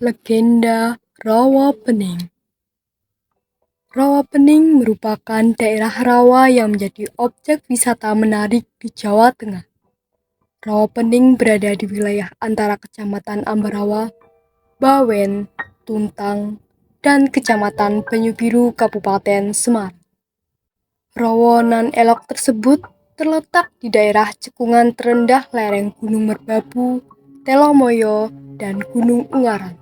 Legenda Rawapening. Rawapening merupakan daerah rawa yang menjadi objek wisata menarik di Jawa Tengah. Rawapening berada di wilayah antara Kecamatan Ambarawa, Bawen, Tuntang, dan Kecamatan Banyubiru, Kabupaten Semarang. Rawa nan elok tersebut terletak di daerah cekungan terendah lereng Gunung Merbabu, Telomoyo, dan Gunung Ungaran.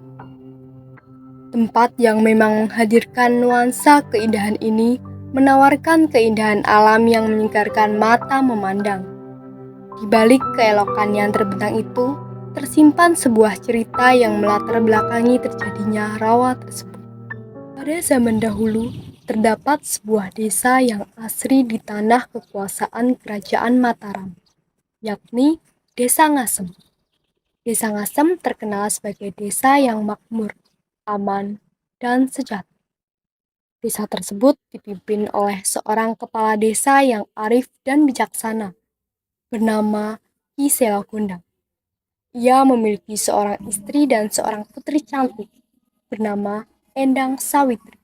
Tempat yang memang menghadirkan nuansa keindahan ini menawarkan keindahan alam yang menyegarkan mata memandang. Di balik keelokan yang terbentang itu, tersimpan sebuah cerita yang melatar belakangi terjadinya rawa tersebut. Pada zaman dahulu, terdapat sebuah desa yang asri di tanah kekuasaan Kerajaan Mataram, yakni Desa Ngasem. Desa Ngasem terkenal sebagai desa yang makmur, aman, dan sejahtera. Desa tersebut dipimpin oleh seorang kepala desa yang arif dan bijaksana, bernama Ki Selagondang. Ia memiliki seorang istri dan seorang putri cantik, bernama Endang Sawitri.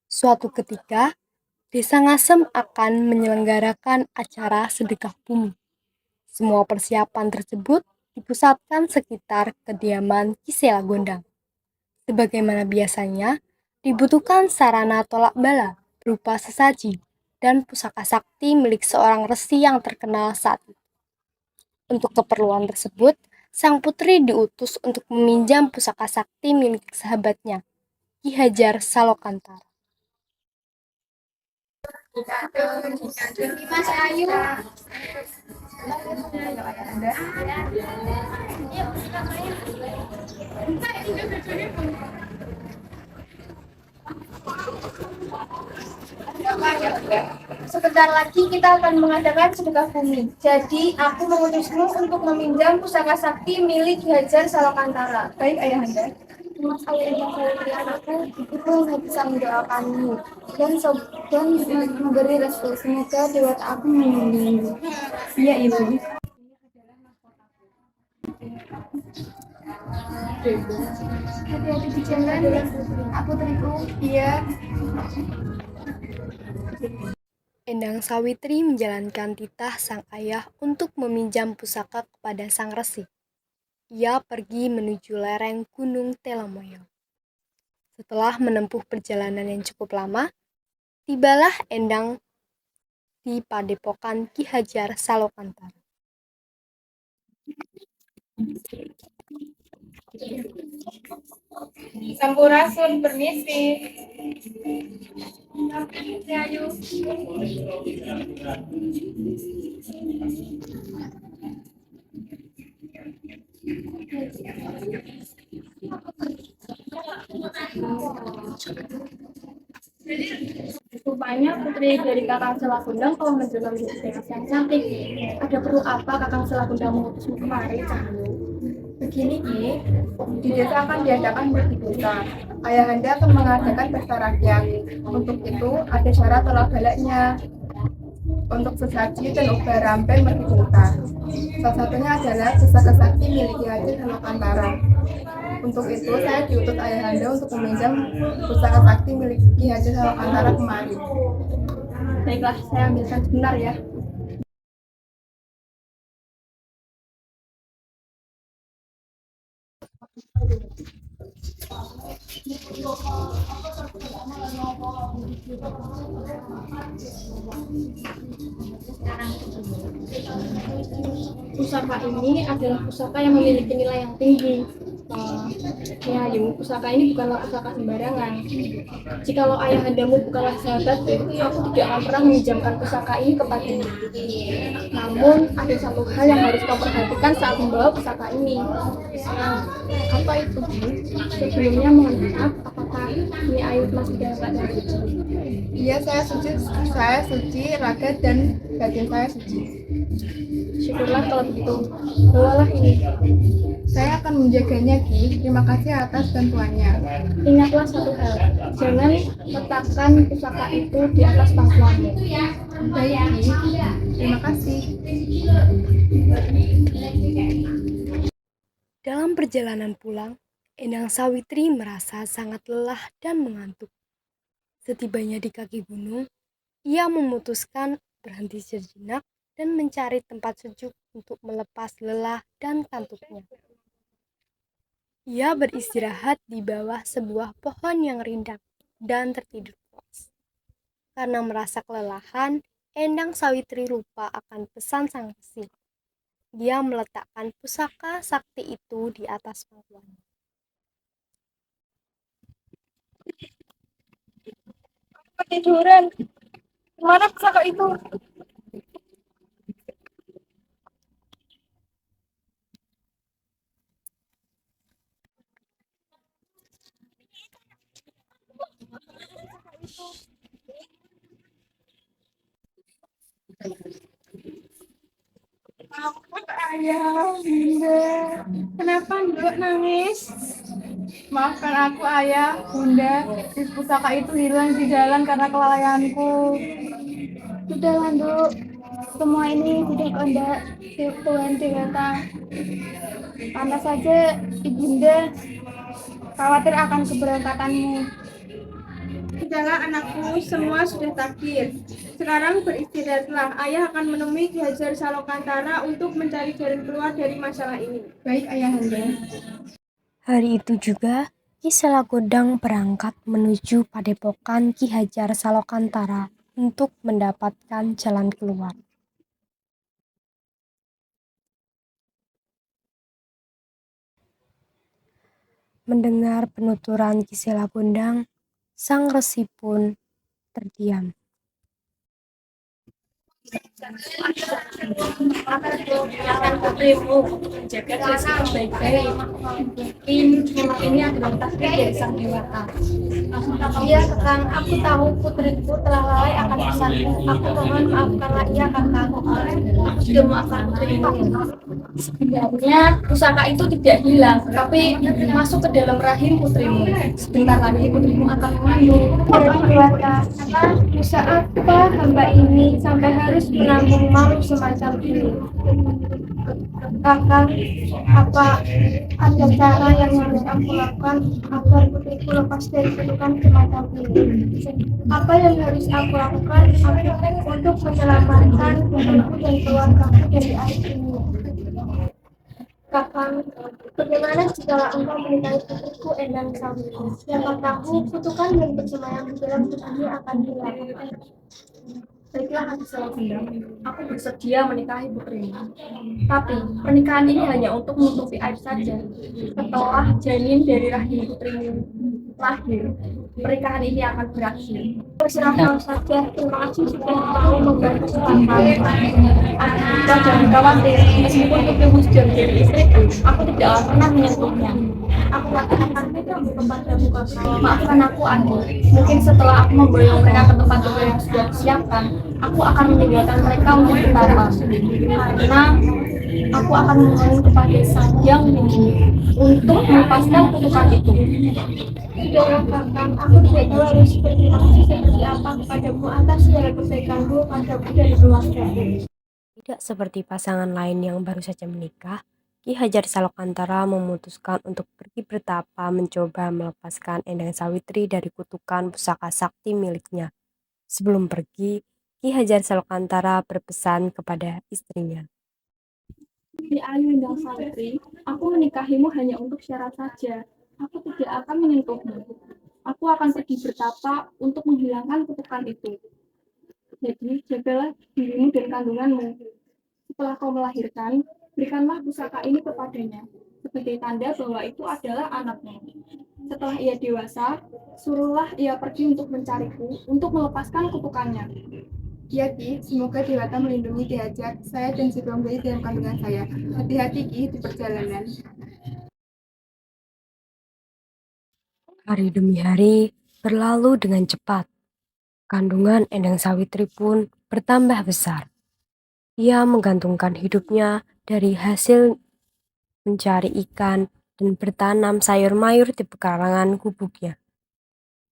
Suatu ketika, Desa Ngasem akan menyelenggarakan acara sedekah bumi. Semua persiapan tersebut dipusatkan sekitar kediaman Ki Selagondang. Sebagaimana biasanya, dibutuhkan sarana tolak bala berupa sesaji dan pusaka sakti milik seorang resi yang terkenal saat itu. Untuk keperluan tersebut, sang putri diutus untuk meminjam pusaka sakti milik sahabatnya, Ki Hajar Salokantara. Mas Ayu. Sebentar lagi kita akan mengadakan sedekah bumi. Jadi aku mengutusmu untuk meminjam pusaka sakti milik Ki Hajar Salokantara. Baik ayahanda. Mas ayah anakku itu hanya bisa mendoakanmu dan memberi restu. Semoga Dewa aku membimbingmu. Iya ibu. Hati-hati di jalan, aku teriku. Iya. Endang Sawitri menjalankan titah sang ayah untuk meminjam pusaka kepada sang resi. Ia pergi menuju lereng Gunung Telomoyo. Setelah menempuh perjalanan yang cukup lama, tibalah Endang di padepokan Ki Hajar Salokantara. Sampurasun permisi. Ayu. Rupanya putri dari Kakang Selagondang kalau menjelang yang cantik. Ada perlu apa Kakang Selagondang mengutusmu kemari, Cahyo? Begini, Ki, di desa akan diadakan bertiga. Ayahanda akan mengadakan pesta rakyat. Untuk itu ada syarat tolak balaknya. Untuk sesaji dan ubah rampeng bertiga. Salah satunya adalah pusaka sakti milik Ki Hajar Salokantara. Untuk itu saya diutus ayahanda untuk meminjam pusaka sakti milik Ki Hajar Salokantara kemarin. Baiklah, saya ambilkan sebentar ya. Pusaka ini adalah pusaka yang memiliki nilai yang tinggi. Ya, Ayu, pusaka ini bukanlah pusaka sembarangan. Jikalau ayahandamu bukanlah sahabatku, aku tidak akan pernah meminjamkan pusaka ini kepadamu. Namun, ada satu hal yang harus kau perhatikan saat membawa pusaka ini. Apa itu? Sebelumnya mohon maaf, apakah Ini Ayu masih dalam keadaan suci. Iya, saya suci, raga dan batin saya suci. Syukurlah kalau begitu. Bawalah ini. Saya akan menjaganya, Ki. Terima kasih atas bantuannya. Ingatlah satu hal, jangan letakkan pusaka itu di atas pangkuanmu. Baik, Ki. Terima kasih. Dalam perjalanan pulang, Endang Sawitri merasa sangat lelah dan mengantuk. Setibanya di kaki gunung, ia memutuskan berhenti sejenak dan mencari tempat sejuk untuk melepas lelah dan kantuknya. Ia beristirahat di bawah sebuah pohon yang rindang dan tertidur pulas. Karena merasa kelelahan, Endang Sawitri lupa akan pesan sang resi. Dia meletakkan pusaka sakti itu di atas pangkuannya. Ketiduran. Mana pusaka itu? Ampun ayah, bunda. Kenapa Nduk nangis? Maafkan aku, Ayah, Bunda. Pusaka itu hilang di jalan karena kelalaianku. Sudahlah Nduk, semua ini sudah kehendak Tuhan Dewata. Pantas saja ibunda khawatir akan keberangkatanmu. Sudahlah anakku, semua sudah takdir. Sekarang beristirahatlah. Ayah akan menemui Ki Hajar Salokantara untuk mencari jalan keluar dari masalah ini. Baik, Ayahanda. Hari itu juga, Ki Selagodang berangkat menuju padepokan Ki Hajar Salokantara untuk mendapatkan jalan keluar. Mendengar penuturan Ki Selagondang, sang resi pun terdiam. Akan putrimu menjaga kebersihan baik-baik. Mungkin ini adalah takdir dari sang dewata. Iya, Kakang, aku tahu putriku telah lalai akan pesanku. Aku mohon maafkanlah ia, Kakang. Aku sudah memaafkan putrimu. Sebenarnya pusaka itu tidak hilang, tapi masuk ke dalam rahim putrimu. Sebentar lagi putrimu akan mengandung. Dari dewata, dosa apa hamba ini sampai harus menanggung malu semacam ini? Kakang, apa ada cara yang harus aku lakukan agar putriku lepas dari kutukan semacam ini? Apa yang harus aku lakukan untuk menyelamatkan putriku dan keluargaku dari air ini? Kakang, bagaimana jika engkau menikahi putriku Endang Sawitri? Siapa tahu kutukan yang bersemayam di dalam tubuhnya akan hilang. Baiklah hati Salakundang, aku bersedia menikahi putrimu. Tapi pernikahan ini hanya untuk menutupi aib saja. Setelah janin dari rahim putrimu lahir, pernikahan ini akan berakhir. Berserah kau saja, terima kasih sudah mau membantu selama. Kau jangan khawatir, meskipun putrimu sudah menjadi istriku, aku tidak akan pernah menyentuhnya. Aku akan pegang kepadamu, Kakak. Maafkan aku, Andi. Mungkin setelah aku memboyong mereka ke tempat tinggal yang sudah disiapkan, aku akan meninggalkan mereka untuk betapa. Karena aku akan memohon kepada Sang Yang Tinggi untuk melepaskan kutukan itu. Sudahlah, Kakak, aku tidak tahu harus berterima kasih seperti apa kepadamu atas segala kebaikanmu padaku dan keluarga. Tidak seperti pasangan lain yang baru saja menikah, Ki Hajar Salokantara memutuskan untuk pergi bertapa mencoba melepaskan Endang Sawitri dari kutukan pusaka sakti miliknya. Sebelum pergi, Ki Hajar Salokantara berpesan kepada istrinya. Di Ayu Endang Sawitri, aku menikahimu hanya untuk syarat saja. Aku tidak akan menyentuhmu. Aku akan pergi bertapa untuk menghilangkan kutukan itu. Jadi, jagalah dirimu dan kandunganmu. Setelah kau melahirkan, berikanlah pusaka ini kepadanya, sebagai tanda bahwa itu adalah anakmu. Setelah ia dewasa, suruhlah ia pergi untuk mencariku, untuk melepaskan kutukannya. Ya, Ki, semoga Dewata melindungi Ki Hajar, saya dan si bayi dalam kandungan saya. Hati-hati, Ki, di perjalanan. Hari demi hari berlalu dengan cepat. Kandungan Endang Sawitri pun bertambah besar. Ia menggantungkan hidupnya dari hasil mencari ikan dan bertanam sayur mayur di pekarangan gubuknya.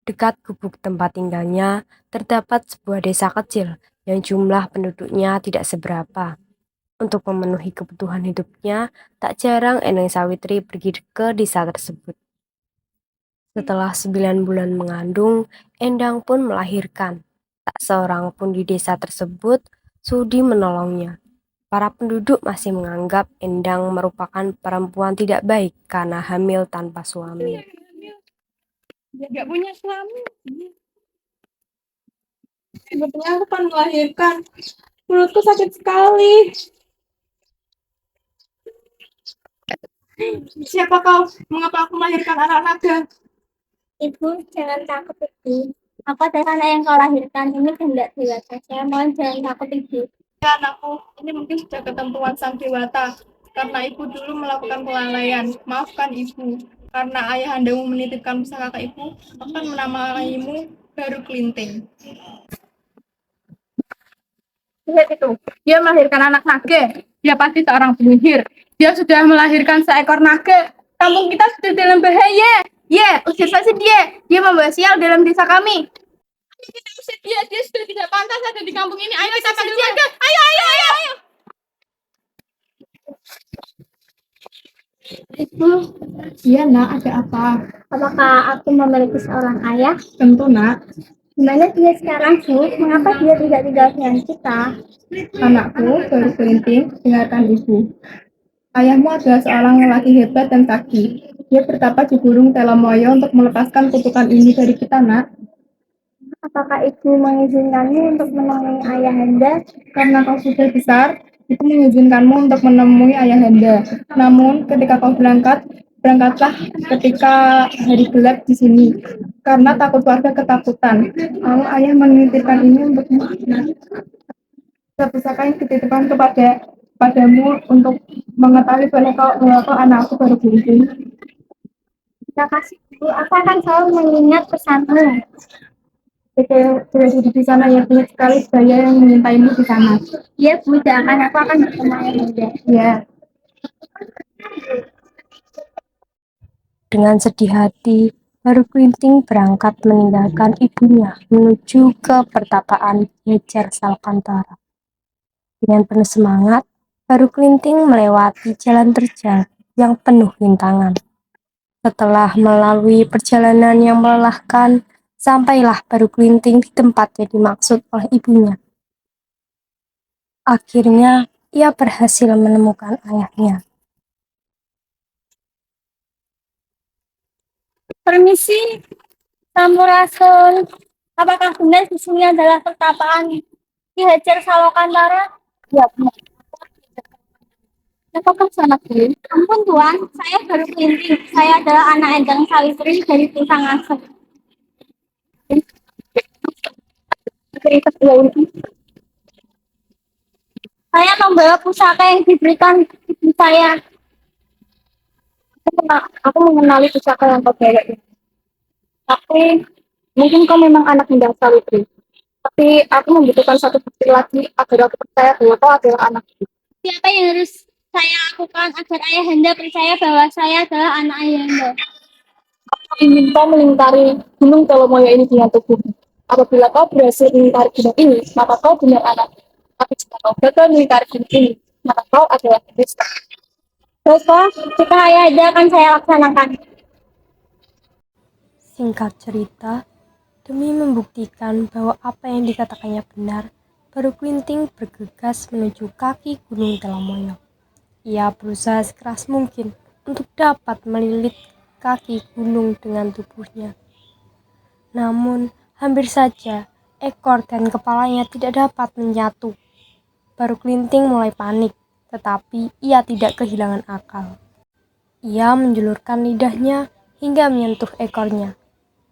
Dekat gubuk tempat tinggalnya terdapat sebuah desa kecil yang jumlah penduduknya tidak seberapa. Untuk memenuhi kebutuhan hidupnya, tak jarang Endang Sawitri pergi ke desa tersebut. Setelah 9 bulan mengandung, Endang pun melahirkan. Tak seorang pun di desa tersebut sudi menolongnya. Para penduduk masih menganggap Endang merupakan perempuan tidak baik karena hamil tanpa suami. Dia gak punya suami. Sebetulnya aku kan melahirkan. Perutku sakit sekali. Siapa kau? Mengapa aku melahirkan anak naga? Ibu, jangan takut Ibu. Aku adalah anak yang kau lahirkan. Ini kehendak dewata. Saya mohon jangan takut Ibu. Ya anakku, ini mungkin sudah ketentuan sang dewata. Karena ibu dulu melakukan kelalaian. Maafkan ibu. Karena ayahandamu menitipkan pusaka ke ibu, akan menamaimu Baru Kelinting. Lihat itu, dia melahirkan anak naga. Dia pasti seorang penyihir. Dia sudah melahirkan seekor naga. Kampung kita sudah dalam bahaya. Usir saja dia. Dia membawa sial dalam desa kami. Kita usir dia. Dia sudah tidak pantas ada di kampung ini. Ayo kita panggil warga. Ayo. Ibu, Iya nak, ada apa? apakah aku memiliki seorang ayah? Tentu nak. Di mana dia sekarang, Bu? Mengapa dia tidak tinggal dengan kita? Anakku, Baru Kelinting, dengarkan ibu. Ayahmu adalah seorang lelaki hebat dan sakti. Dia bertapa di Gunung Telomoyo untuk melepaskan kutukan ini dari kita, nak. Apakah Ibu mengizinkanmu untuk menemui ayahanda? Karena kau sudah besar, itu mengizinkanmu untuk menemui ayahanda. Namun, ketika kau berangkatlah ketika hari gelap di sini. Karena takut warga ketakutan. Lalu ayah menitipkan ini untukmu. Pusaka yang dititipkan padamu untuk mengetahui bahwa kau anakku Baru Kelinting. Terima kasih, Bu. Aku akan selalu mengingat pesanmu. Sudah duduk di sana ya, banyak sekali saya yang mengintaimu di sana. Iya, Bu. Jangan, aku akan bertemu ayahanda. Ya. Dengan sedih hati, Baru Kelinting berangkat meninggalkan ibunya menuju ke pertapaan Jejer Salkantara. Dengan penuh semangat, Baru Kelinting melewati jalan terjal yang penuh rintangan. Setelah melalui perjalanan yang melelahkan, sampailah Baru Kelinting di tempat yang dimaksud oleh ibunya. Akhirnya, ia berhasil menemukan ayahnya. Permisi, Sampurasun. Apakah benar di sini adalah pertapaan Ki Hajar Salokantara? Ya, benar. Apakah sanak Bu? Ampun Tuan, saya Baru Kelinting. Saya adalah anak Endang Sawitri dari Tusangasem. Saya membawa pusaka yang diberikan ibu saya. Aku mengenali pusaka yang kau bawa ini. Tapi mungkin kau memang anak Endang Sawitri. Tapi aku membutuhkan satu bukti lagi agar aku percaya bahwa kau adalah anakku. Siapa yang harus saya lakukan agar ayahanda percaya bahwa saya adalah anak ayahanda? Aku ingin kau melingkari Gunung Telomoyo ini dengan tubuhmu. Apabila kau berhasil melingkari gunung ini, maka kau benar anak. Tapi jika kau gagal melingkari gunung ini, maka kau adalah dusta. Baiklah, jika ayahanda akan saya laksanakan. Singkat cerita, demi membuktikan bahwa apa yang dikatakannya benar, Baru Kelinting bergegas menuju kaki Gunung Telomoyo. Ia berusaha sekeras mungkin untuk dapat melilit kaki gunung dengan tubuhnya. Namun, hampir saja ekor dan kepalanya tidak dapat menyatu. Baru Kelinting mulai panik, tetapi ia tidak kehilangan akal. Ia menjulurkan lidahnya hingga menyentuh ekornya.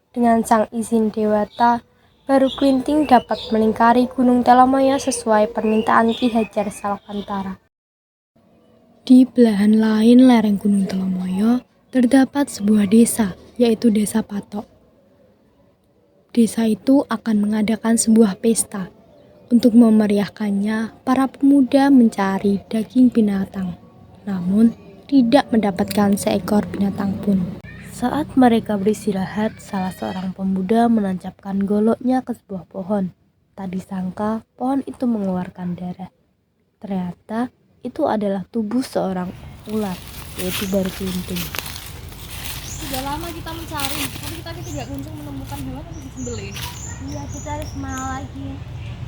Dengan sang izin dewata, Baru Kelinting dapat melingkari Gunung Telomoyo sesuai permintaan Ki Hajar Salokantara. Di belahan lain lereng Gunung Telomoyo terdapat sebuah desa yaitu Desa Patok. Desa itu akan mengadakan sebuah pesta. Untuk memeriahkannya, para pemuda mencari daging binatang, namun tidak mendapatkan seekor binatang pun. Saat mereka beristirahat, salah seorang pemuda menancapkan goloknya ke sebuah pohon. Tak disangka, pohon itu mengeluarkan darah. Ternyata, itu adalah tubuh seorang ular, yaitu baru kelinting. Sudah lama kita mencari, tapi kita tidak kunjung menemukan hewan untuk disembelih. Iya, kita harus semangat lagi.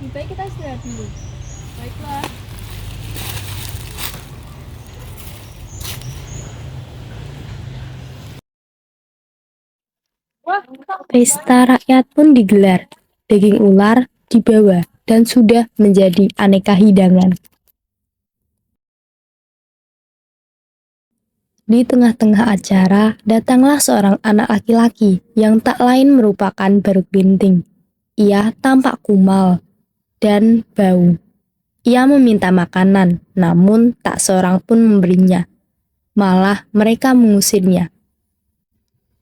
Lebih baik kita istirahat dulu. Baiklah. Pesta rakyat pun digelar. Daging ular dibawa dan sudah menjadi aneka hidangan. Di tengah-tengah acara, datanglah seorang anak laki-laki yang tak lain merupakan baru kelinting. Ia tampak kumal dan bau. Ia meminta makanan, namun tak seorang pun memberinya. Malah mereka mengusirnya.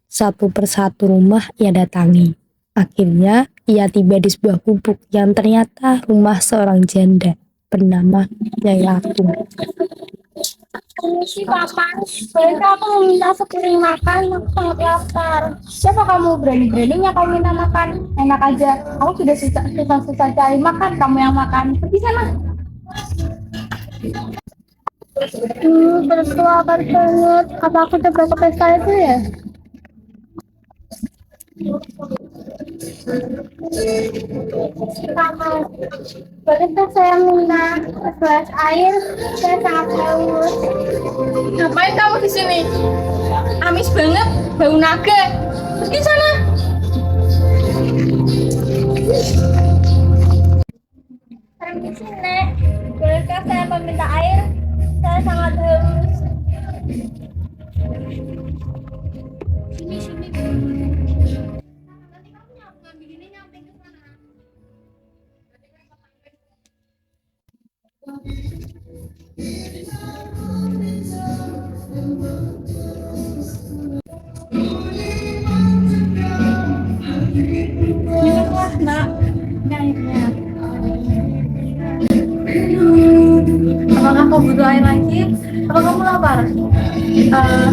Satu persatu rumah ia datangi. Akhirnya ia tiba di sebuah gubuk yang ternyata rumah seorang janda bernama Nyai Latung. Permisi Paman, bolehkah aku meminta sepiring makan? Aku sangat lapar. Siapa kamu? Berani-beraninya kamu minta makan? Enak aja, aku sudah susah-susah cari makan, kamu yang makan. Pergi sana. Perutku lapar banget. Apa aku coba ke pesta itu ya? Paman, bolehkah saya minta segelas air? Saya sangat haus. Ngapain kamu di sini? Amis banget, bau naga. Pergi sana. Permisi Nek, bolehkah saya meminta air? Saya sangat haus. Sini. Minumlah nak, ini airnya. Apakah kau butuh air lagi? Apa kamu lapar?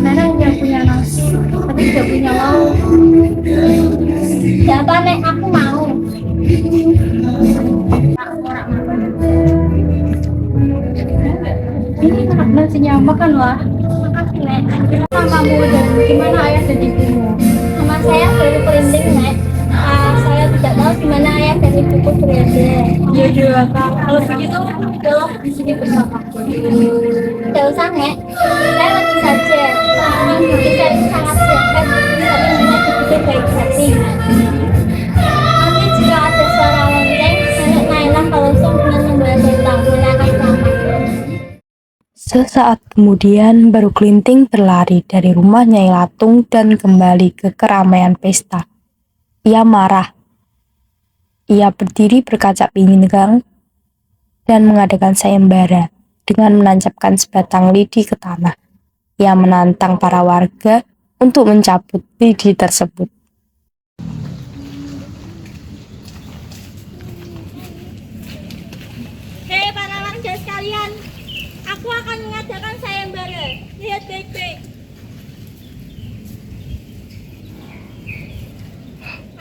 Nenek yang punya nasi, tapi tidak punya lauk. Siapa Nek? Aku mau. Ini nak nasinya, makanlah. Makasih Nek. Kamu dan gimana ayah dan ibumu? Nama saya baru kelinting Nek. Saya tidak tahu di mana ayah dan ibuku berada. Ya juga, kalau begitu, tolong di sini bersamaku. Tidak usah Nek, saya pergi saja. Kita ini sangat sehat, tapi Nek begitu baik hati. Nanti jika ada suara lonceng, Nenek Nailah kalau dengan membawa tentang menakan selamat. Sesaat kemudian baru kelinting berlari dari rumah Nyai Latung dan kembali ke keramaian pesta. Ia marah. Ia berdiri berkaca pinggang dan mengadakan sayembara dengan menancapkan sebatang lidi ke tanah. Ia menantang para warga untuk mencabut lidi tersebut. Hei para warga sekalian, aku akan mengadakan sayembara. Lihat baik-baik.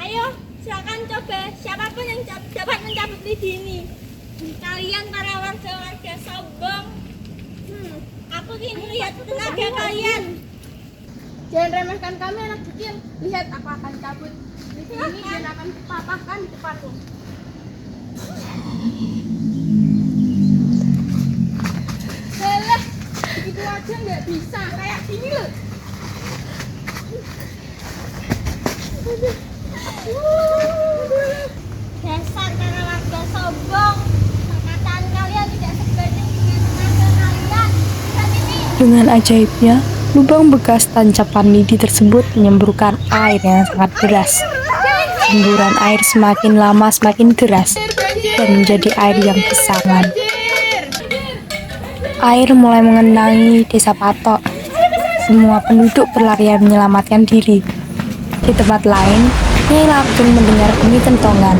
Ayo, silakan coba siapapun yang dapat mencabut lidi ini. Kalian para warga-warga sombong. Aku ingin lihat tenaga kalian. Jangan remehkan kami anak kecil. Lihat, aku akan cabut di sini dan akan patahkan di depanmu. Lelah, begitu aja nggak bisa. Kayak gini loh. Dasar para warga sombong. Perkataan kalian tidak sebanding dengan tenaga kalian. Lihat ini. Dengan ajaibnya, lubang bekas tancapan lidi tersebut menyemburkan air yang sangat deras. Semburan air semakin lama semakin deras dan menjadi air yang kesangan. Air mulai mengenangi Desa Patok. Semua penduduk berlarian menyelamatkan diri. Di tempat lain, Nyai Latung mendengar bunyi kentongan.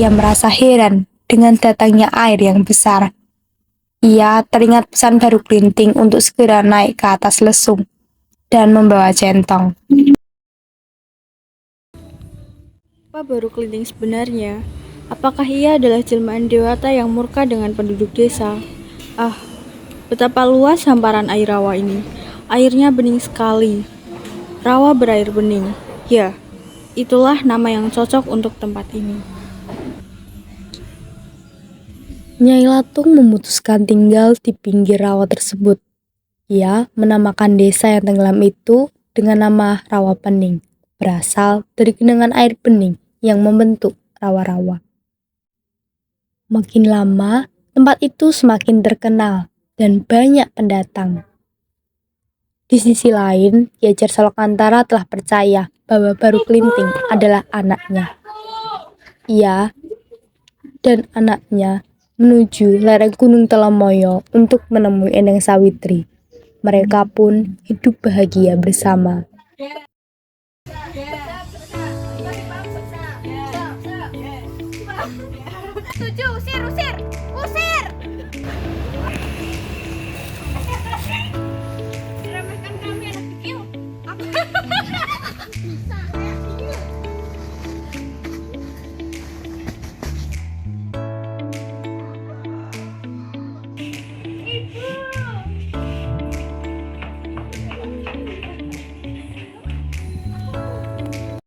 Ia merasa heran dengan datangnya air yang besar. Ia teringat pesan Baru Kelinting untuk segera naik ke atas lesung dan membawa centong. Apa Baru Kelinting sebenarnya? Apakah ia adalah jelmaan dewata yang murka dengan penduduk desa? Ah, betapa luas hamparan air rawa ini. Airnya bening sekali. Rawa berair bening. Ya, itulah nama yang cocok untuk tempat ini. Nyai Latung memutuskan tinggal di pinggir rawa tersebut. Ia menamakan desa yang tenggelam itu dengan nama Rawa Pening, berasal dari genangan air bening yang membentuk rawa-rawa. Makin lama, tempat itu semakin terkenal dan banyak pendatang. Di sisi lain, Ki Hajar Salokantara telah percaya bahwa Baru Kelinting adalah anaknya. Ia dan anaknya menuju lereng Gunung Telemoyo untuk menemui Endang Sawitri. Mereka pun hidup bahagia bersama. Setuju, usir, usir.